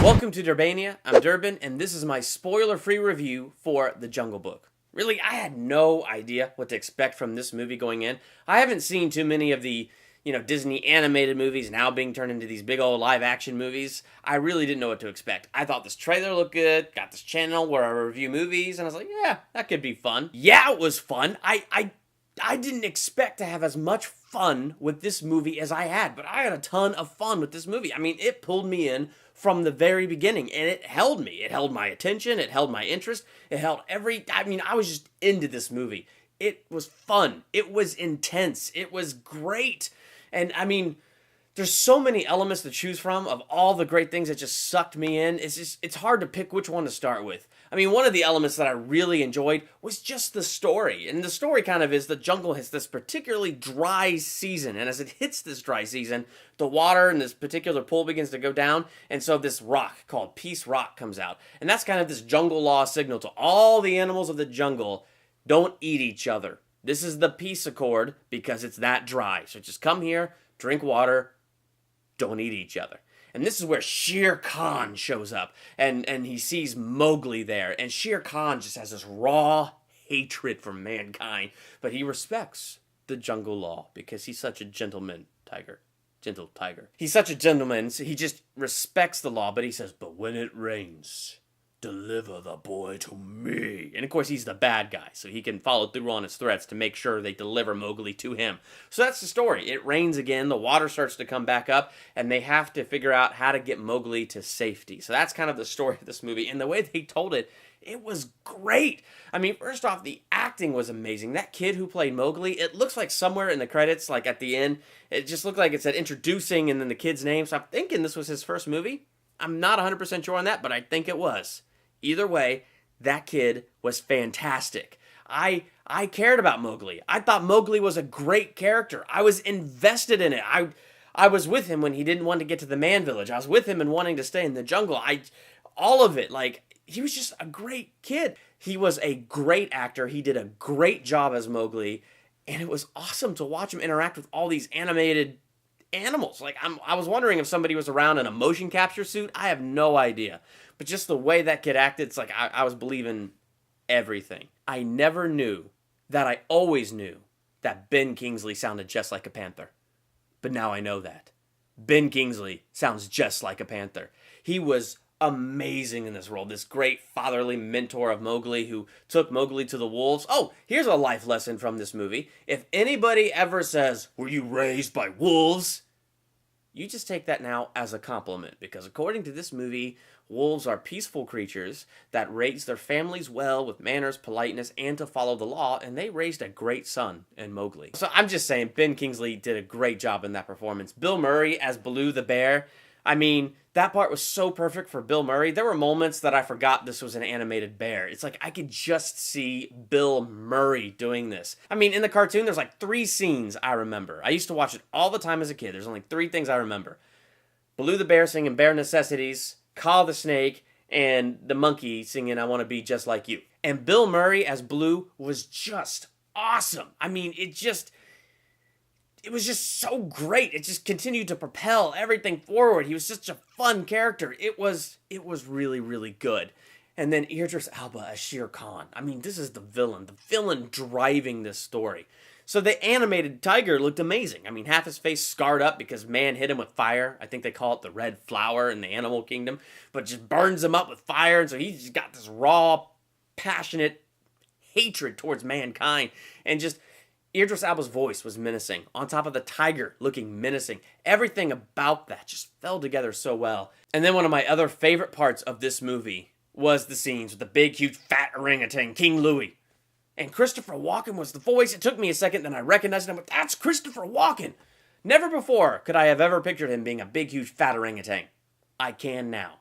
Welcome to Durbania. I'm Durban, and this is my spoiler-free review for The Jungle Book. Really, I had no idea what to expect from this movie going in. I haven't seen too many of the, Disney animated movies now being turned into these big old live-action movies. I really didn't know what to expect. I thought this trailer looked good, got this channel where I review movies, and I was like, yeah, that could be fun. Yeah, it was fun. I didn't expect to have as much fun with this movie as I had, but I had a ton of fun with this movie. I mean, it pulled me in from the very beginning, and it held me. It held my attention, it held my interest, it held I was just into this movie. It was fun, it was intense, it was great, and there's so many elements to choose from of all the great things that just sucked me in. It's hard to pick which one to start with. One of the elements that I really enjoyed was just the story. And the story kind of is the jungle hits this particularly dry season. And as it hits this dry season, the water in this particular pool begins to go down. And so this rock called Peace Rock comes out. And that's kind of this jungle law signal to all the animals of the jungle: don't eat each other. This is the peace accord because it's that dry. So just come here, drink water, don't eat each other. And this is where Shere Khan shows up, and he sees Mowgli there, and Shere Khan just has this raw hatred for mankind, but he respects the jungle law because he's such a gentleman tiger. Gentle tiger. He's such a gentleman, so he just respects the law, but he says, but when it rains, deliver the boy to me. And of course, he's the bad guy, so he can follow through on his threats to make sure they deliver Mowgli to him. So that's the story. It rains again, the water starts to come back up, and they have to figure out how to get Mowgli to safety. So that's kind of the story of this movie, and the way they told it, it was great. First off, the acting was amazing. That kid who played Mowgli, it looks like somewhere in the credits, like at the end, it just looked like it said introducing and then the kid's name, so I'm thinking this was his first movie. I'm not 100% sure on that, but I think it was. Either way, that kid was fantastic. I cared about Mowgli. I thought Mowgli was a great character. I was invested in it. I was with him when he didn't want to get to the man village. I was with him in wanting to stay in the jungle. All of it, he was just a great kid. He was a great actor. He did a great job as Mowgli, and it was awesome to watch him interact with all these animated animals. I was wondering if somebody was around in a motion capture suit. I have no idea. But just the way that kid acted, it's like I was believing everything. I never knew that I always knew that Ben Kingsley sounded just like a panther. But now I know that. Ben Kingsley sounds just like a panther. He was amazing in this role. This great fatherly mentor of Mowgli who took Mowgli to the wolves. Oh, here's a life lesson from this movie. If anybody ever says, "Were you raised by wolves?" you just take that now as a compliment, because according to this movie, wolves are peaceful creatures that raise their families well with manners, politeness, and to follow the law, and they raised a great son in Mowgli. So I'm just saying, Ben Kingsley did a great job in that performance. Bill Murray as Baloo the bear, that part was so perfect for Bill Murray. There were moments that I forgot this was an animated bear. It's like I could just see Bill Murray doing this. In the cartoon, there's 3 scenes I remember. I used to watch it all the time as a kid. There's only 3 things I remember. Baloo the bear singing Bare Necessities, Kaa the snake, and the monkey singing I Want to Be Just Like You. And Bill Murray as Baloo was just awesome. It was just so great. It just continued to propel everything forward. He was such a fun character. It was really, really good. And then Idris Elba as Shere Khan. This is the villain driving this story. So the animated tiger looked amazing. Half his face scarred up because man hit him with fire. I think they call it the red flower in the animal kingdom. But just burns him up with fire. And so he's just got this raw, passionate hatred towards mankind. And just Idris Elba's voice was menacing, on top of the tiger looking menacing. Everything about that just fell together so well. And then one of my other favorite parts of this movie was the scenes with the big, huge, fat orangutan, King Louie. And Christopher Walken was the voice. It took me a second, then I recognized him. That's Christopher Walken! Never before could I have ever pictured him being a big, huge, fat orangutan. I can now.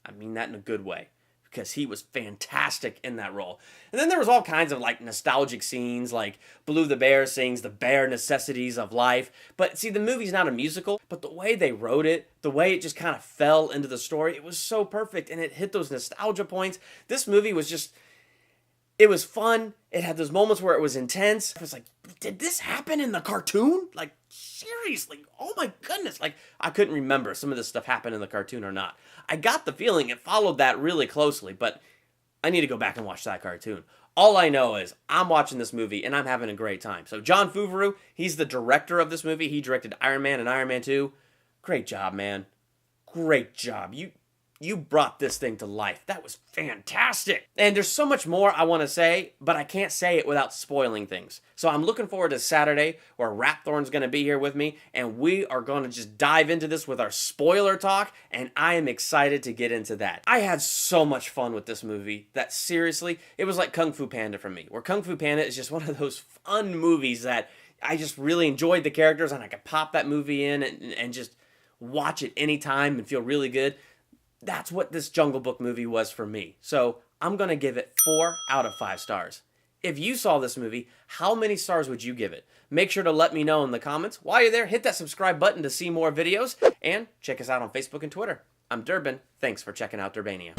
I mean that in a good way, because he was fantastic in that role. And then there was all kinds of nostalgic scenes, like Baloo the bear sings the bare necessities of life. But see, the movie's not a musical, but the way they wrote it, the way it just kind of fell into the story, it was so perfect, and it hit those nostalgia points. This movie was just, It was fun. It had those moments where it was intense. I was like, did this happen in the cartoon? Like, seriously? Oh my goodness. Like, I couldn't remember if some of this stuff happened in the cartoon or not. I got the feeling it followed that really closely, but I need to go back and watch that cartoon. All I know is I'm watching this movie and I'm having a great time. So Jon Favreau, he's the director of this movie. He directed Iron Man and Iron Man 2. Great job, man. Great job. You brought this thing to life. That was fantastic. And there's so much more I want to say, but I can't say it without spoiling things. So I'm looking forward to Saturday where Rapthorn's going to be here with me, and we are going to just dive into this with our spoiler talk, and I am excited to get into that. I had so much fun with this movie that seriously, it was like Kung Fu Panda for me, where Kung Fu Panda is just one of those fun movies that I just really enjoyed the characters, and I could pop that movie in and just watch it anytime and feel really good. That's what this Jungle Book movie was for me. So I'm going to give it 4 out of 5 stars. If you saw this movie, how many stars would you give it? Make sure to let me know in the comments. While you're there, hit that subscribe button to see more videos, and check us out on Facebook and Twitter. I'm Durban. Thanks for checking out Durbania.